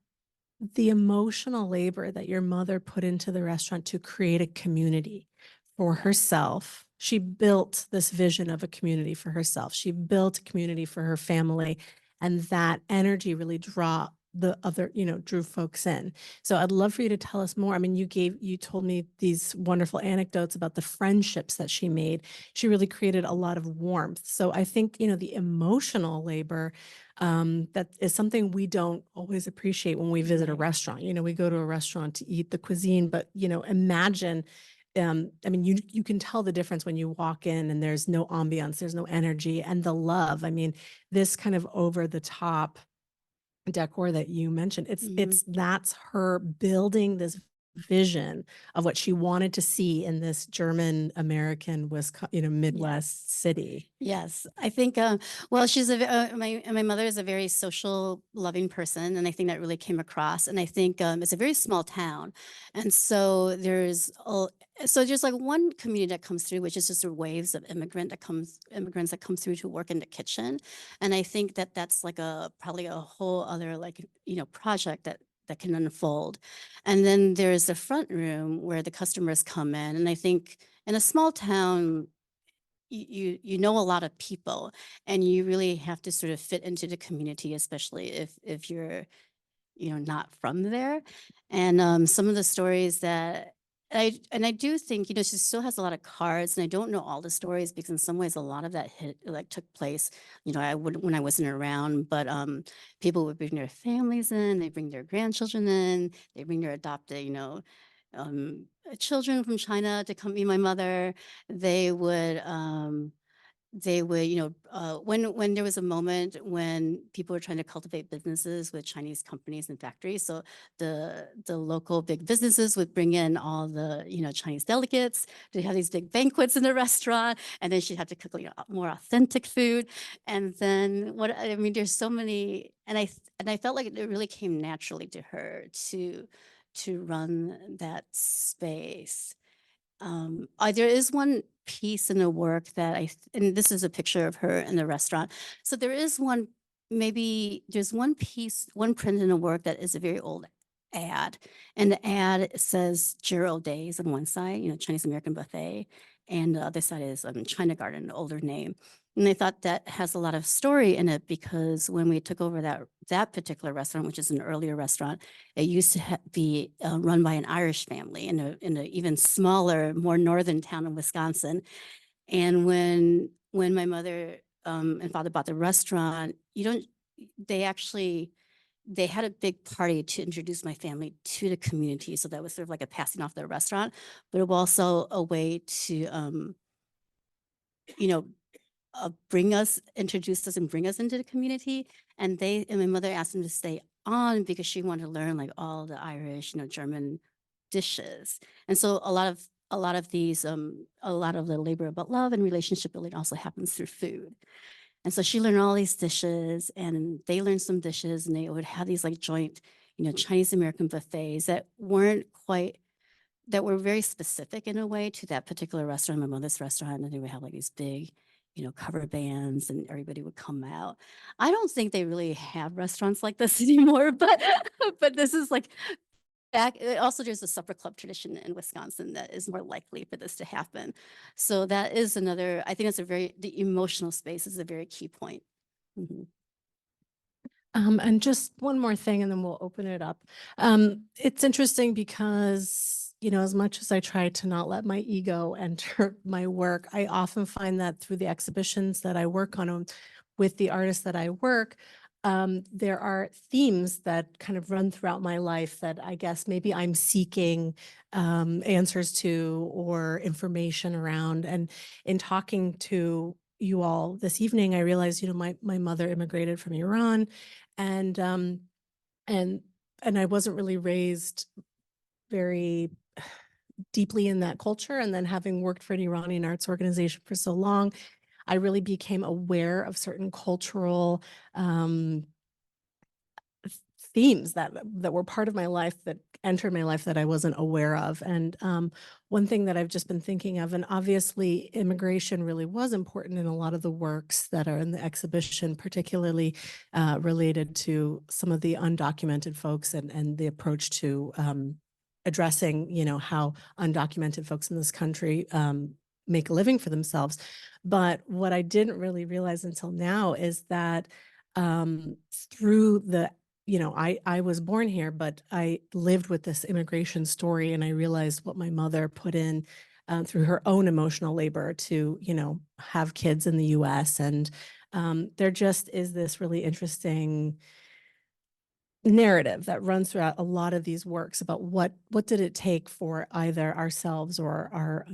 the emotional labor that your mother put into the restaurant to create a community for herself. She built this vision of a community for herself. She built a community for her family, and that energy really drew folks in. So I'd love for you to tell us more. You told me these wonderful anecdotes about the friendships that she made. She really created a lot of warmth. So I think, the emotional labor, that is something we don't always appreciate when we visit a Right. restaurant. We go to a restaurant to eat the cuisine, but, imagine I mean, you can tell the difference when you walk in and there's no ambiance, there's no energy, and the love. I mean, this kind of over the top decor that you mentioned, that's her building this vision of what she wanted to see in this German American Midwest city. Yes, I think, well, my mother is a very social, loving person, and I think that really came across. And I think it's a very small town, and so there's like one community that comes through, which is just the waves of immigrants that come through to work in the kitchen, and I think that that's like probably a whole other project that can unfold. And then there's the front room where the customers come in, and I think in a small town, you know a lot of people, and you really have to sort of fit into the community, especially if you're not from there. And some of the stories that I do think, she still has a lot of cards, and I don't know all the stories because in some ways a lot of that took place, when I wasn't around, but people would bring their families in, they bring their grandchildren in, they bring their adopted, children from China to come meet my mother. They would, when there was a moment when people were trying to cultivate businesses with Chinese companies and factories, so the local big businesses would bring in all the Chinese delegates to have these big banquets in the restaurant, and then she'd have to cook more authentic food. And then there's so many, and I felt like it really came naturally to her to run that space. There is one piece in the work that and this is a picture of her in the restaurant. So there's one piece, one print in the work that is a very old ad. And the ad says Jiro Days on one side, Chinese American buffet. And the other side is China Garden, an older name. And I thought that has a lot of story in it because when we took over that particular restaurant, which is an earlier restaurant, it used to be run by an Irish family in a even smaller, more northern town in Wisconsin. And when my mother and father bought the restaurant, they had a big party to introduce my family to the community. So that was sort of like a passing off the restaurant, but it was also a way to, introduce us and bring us into the community. And my mother asked them to stay on because she wanted to learn like all the Irish, German dishes. And so a lot of the labor about love and relationship building also happens through food. And so she learned all these dishes, and they learned some dishes, and they would have these like joint, Chinese American buffets that were very specific in a way to that particular restaurant, my mother's restaurant. And they would have like these big, cover bands, and everybody would come out. I don't think they really have restaurants like this anymore, but this is like also there's a supper club tradition in Wisconsin that is more likely for this to happen. So that is another, I think the emotional space is a very key point. Mm-hmm. And just one more thing, and then we'll open it up. It's interesting because, as much as I try to not let my ego enter my work, I often find that through the exhibitions that I work on with the artists that I work, there are themes that kind of run throughout my life that I guess maybe I'm seeking answers to or information around. And in talking to you all this evening, I realized, my mother immigrated from Iran, and I wasn't really raised very deeply in that culture. And then having worked for an Iranian arts organization for so long, I really became aware of certain cultural themes that were part of my life, that entered my life, that I wasn't aware of. And one thing that I've just been thinking of, and obviously immigration really was important in a lot of the works that are in the exhibition, particularly related to some of the undocumented folks and the approach to addressing, how undocumented folks in this country make a living for themselves. But what I didn't really realize until now is that through the I was born here, but I lived with this immigration story, and I realized what my mother put in through her own emotional labor to, have kids in the US. And there just is this really interesting narrative that runs throughout a lot of these works about what did it take for either ourselves or our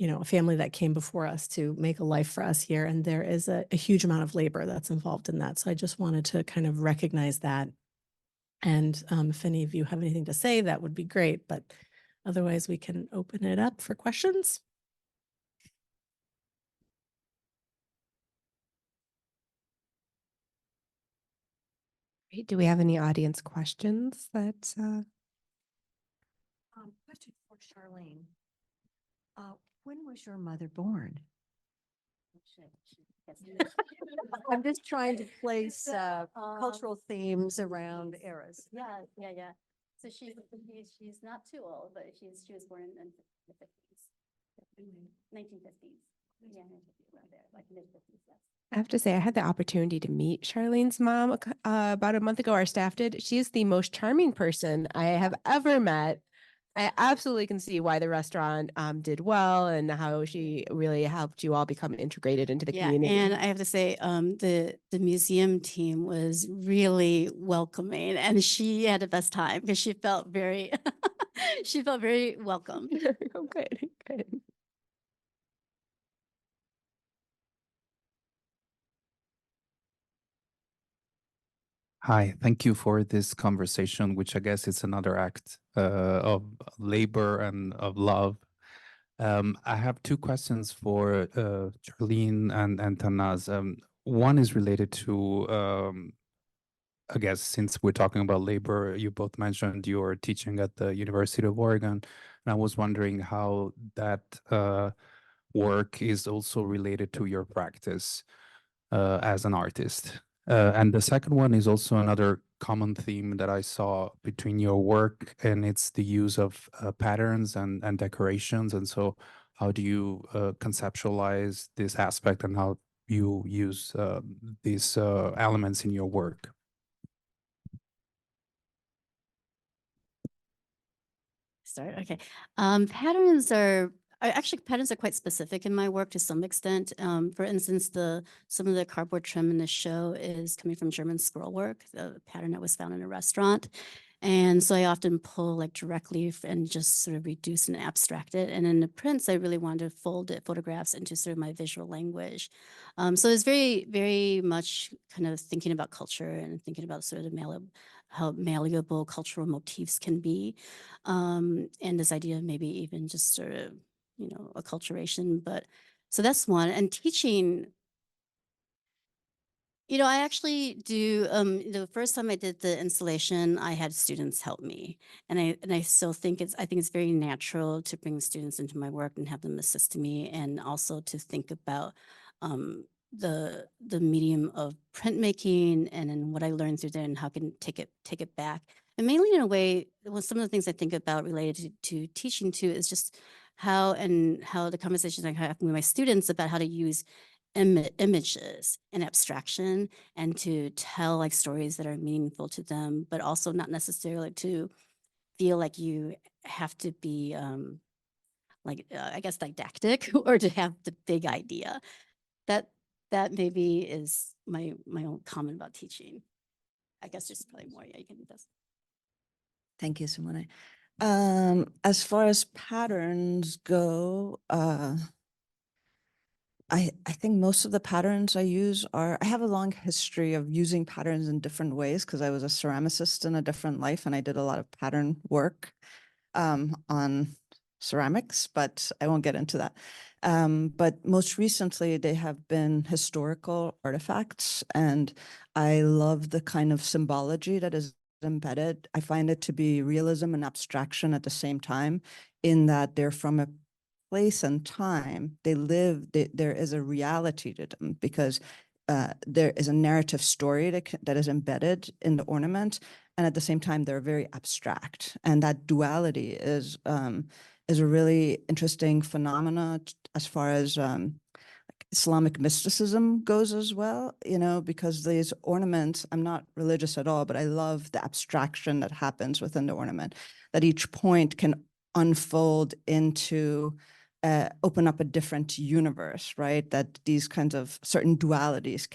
a family that came before us to make a life for us here. And there is a huge amount of labor that's involved in that. So I just wanted to kind of recognize that. And if any of you have anything to say, that would be great. But otherwise, we can open it up for questions. Great. Do we have any audience questions that Question for Charlene. When was your mother born? I'm just trying to place cultural themes around eras. Yeah. So she's not too old, but she was born in the 50s, 1950s. Yeah, 1950s, around there, like mid-50s, yes. I have to say, I had the opportunity to meet Charlene's mom about a month ago. Our staff did. She is the most charming person I have ever met. I absolutely can see why the restaurant did well and how she really helped you all become integrated into the community. And I have to say, the museum team was really welcoming, and she had the best time because she felt very, she felt very welcome. Oh, good. Hi, thank you for this conversation, which I guess is another act of labor and of love. I have two questions for Charlene and Tannaz. One is related to, I guess, since we're talking about labor, you both mentioned you're teaching at the University of Oregon, and I was wondering how that work is also related to your practice as an artist. And the second one is also another common theme that I saw between your work, and it's the use of patterns and decorations. And so how do you conceptualize this aspect and how you use these elements in your work? Start. Okay. Patterns are quite specific in my work to some extent. For instance, some of the cardboard trim in the show is coming from German scroll work, the pattern that was found in a restaurant. And so I often pull like directly and just sort of reduce and abstract it. And in the prints, I really wanted to fold it, photographs into sort of my visual language. So it's very, very much kind of thinking about culture and thinking about sort of how malleable cultural motifs can be. And this idea of maybe even just sort of, acculturation. But so that's one. And teaching, I actually do, the first time I did the installation, I had students help me. And I still think I think it's very natural to bring students into my work and have them assist me, and also to think about the medium of printmaking and then what I learned through there and how I can take it back. And mainly in a way, some of the things I think about related to teaching too is just how the conversations I have with my students about how to use images and abstraction and to tell like stories that are meaningful to them, but also not necessarily to feel like you have to be I guess didactic or to have the big idea. That maybe is my own comment about teaching. I guess there's probably more. Yeah, you can do this. Thank you, Simone. As far as patterns go, I think most of the patterns I use I have a long history of using patterns in different ways because I was a ceramicist in a different life and I did a lot of pattern work on ceramics, but I won't get into that. But most recently, they have been historical artifacts, and I love the kind of symbology that is embedded. I find it to be realism and abstraction at the same time, in that they're from a place and time. There is a reality to them because there is a narrative story that is embedded in the ornament, and at the same time they're very abstract. And that duality is a really interesting phenomena as far as Islamic mysticism goes as well, because these ornaments, I'm not religious at all, but I love the abstraction that happens within the ornament, that each point can unfold into open up a different universe, right? That these kinds of certain dualities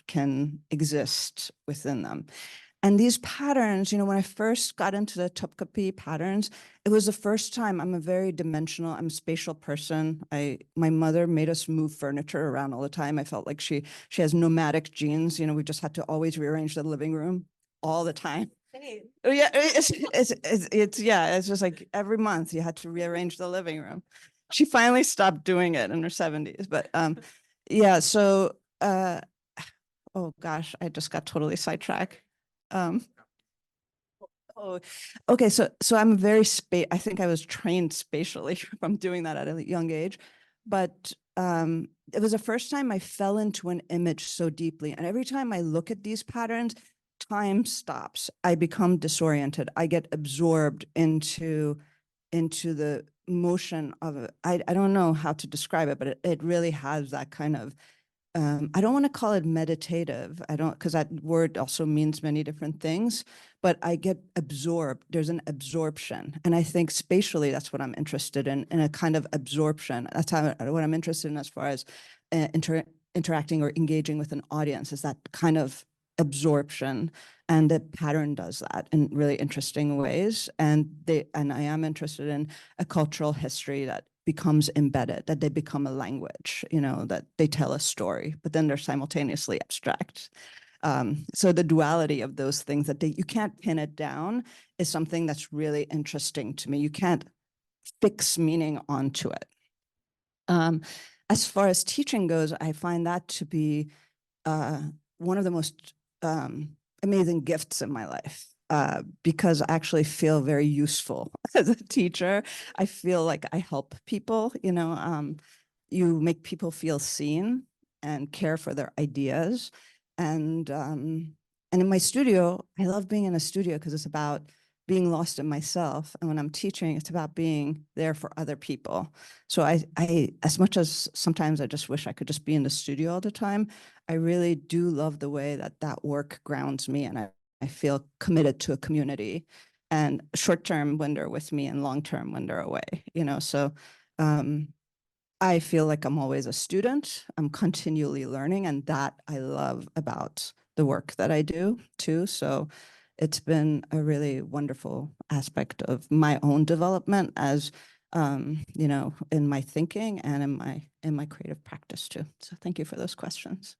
can exist within them. And these patterns, when I first got into the Topkapi patterns, it was the first time. I'm a very dimensional, I'm a spatial person. My mother made us move furniture around all the time. I felt like she has nomadic genes. We just had to always rearrange the living room all the time. Oh, yeah, it's just like every month you had to rearrange the living room. She finally stopped doing it in her 70s, but yeah. So, oh gosh, I just got totally sidetracked. Oh, okay. So I'm very I think I was trained spatially from doing that at a young age, but it was the first time I fell into an image so deeply. And every time I look at these patterns, time stops. I become disoriented. I get absorbed into the motion of it. I don't know how to describe it, but it really has that kind of I don't want to call it meditative. I don't, because that word also means many different things, but I get absorbed. There's an absorption. And I think spatially, that's what I'm interested in a kind of absorption. That's what I'm interested in as far as interacting or engaging with an audience, is that kind of absorption. And the pattern does that in really interesting ways. And I am interested in a cultural history that becomes embedded, that they become a language, that they tell a story, but then they're simultaneously abstract. So the duality of those things that you can't pin it down is something that's really interesting to me. You can't fix meaning onto it. As far as teaching goes, I find that to be one of the most amazing gifts in my life. Because I actually feel very useful as a teacher. I feel like I help people, you make people feel seen and care for their ideas. And in my studio, I love being in a studio because it's about being lost in myself. And when I'm teaching, it's about being there for other people. So I as much as sometimes I just wish I could just be in the studio all the time, I really do love the way that work grounds me, and I feel committed to a community, and short-term when they're with me and long-term when they're away, so I feel like I'm always a student. I'm continually learning, and that I love about the work that I do too. So it's been a really wonderful aspect of my own development as, in my thinking and in my creative practice too. So thank you for those questions.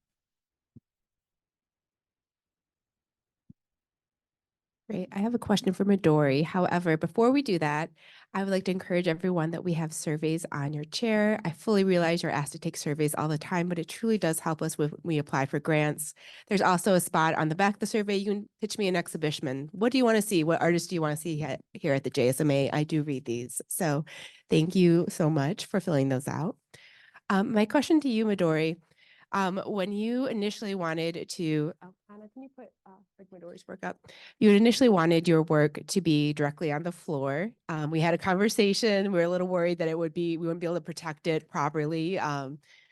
Great. I have a question for Midori. However, before we do that, I would like to encourage everyone that we have surveys on your chair. I fully realize you're asked to take surveys all the time, but it truly does help us when we apply for grants. There's also a spot on the back of the survey. You can pitch me an exhibition. What do you want to see? What artists do you want to see here at the JSMA? I do read these. So thank you so much for filling those out. My question to you, Midori, when you initially wanted to, Anna, can you put Midori's work up? You initially wanted your work to be directly on the floor. We had a conversation. We were a little worried that we wouldn't be able to protect it properly.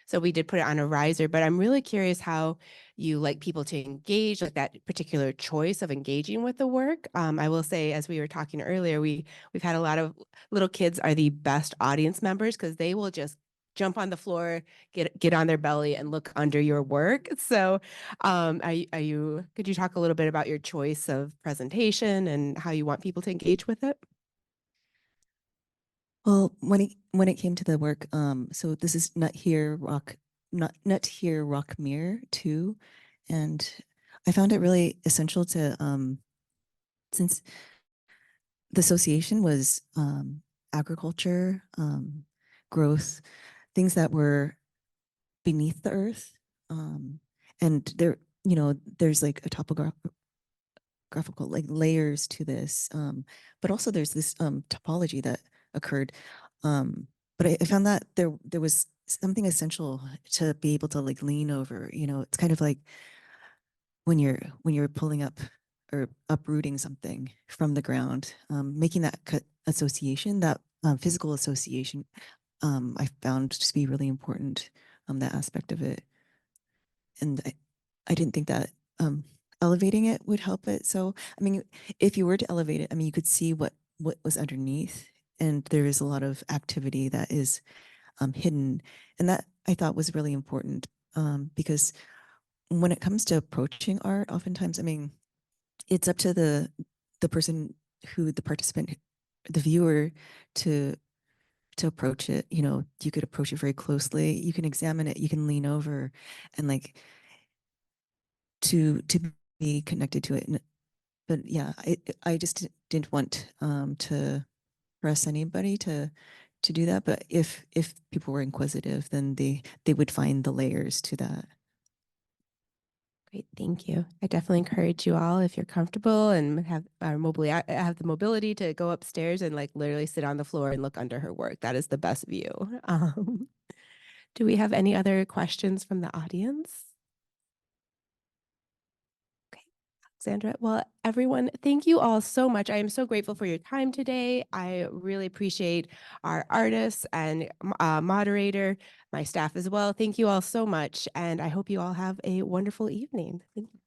So we did put it on a riser, but I'm really curious how you like people to engage, like that particular choice of engaging with the work. I will say, as we were talking earlier, we've had a lot of little kids are the best audience members because they will just jump on the floor, get on their belly and look under your work. So could you talk a little bit about your choice of presentation and how you want people to engage with it? Well, when it came to the work, so this is Nut Here Rock Mirror too, and I found it really essential to since the association was agriculture, growth, things that were beneath the earth, and there's like a graphical like layers to this, but also there's this topology that occurred, but I found that there was something essential to be able to like lean over. It's kind of like when you're pulling up or uprooting something from the ground, making that association, that physical association, I found to be really important, that aspect of it. And I didn't think that elevating it would help it. So, I mean, if you were to elevate it, I mean, you could see what was underneath, and there is a lot of activity that is hidden. And that I thought was really important, because when it comes to approaching art, oftentimes, I mean, it's up to the person who the participant, the viewer, to approach it. You know, you could approach it very closely. You can examine it. You can lean over, and like to be connected to it. But yeah, I just didn't want to press anybody to do that. But if people were inquisitive, then they would find the layers to that. Great, thank you. I definitely encourage you all, if you're comfortable and have have the mobility, to go upstairs and like literally sit on the floor and look under her work. That is the best view. Do we have any other questions from the audience? Okay, Alexandra. Well, everyone, thank you all so much. I am so grateful for your time today. I really appreciate our artists and moderator, my staff as well. Thank you all so much. And I hope you all have a wonderful evening. Thank you.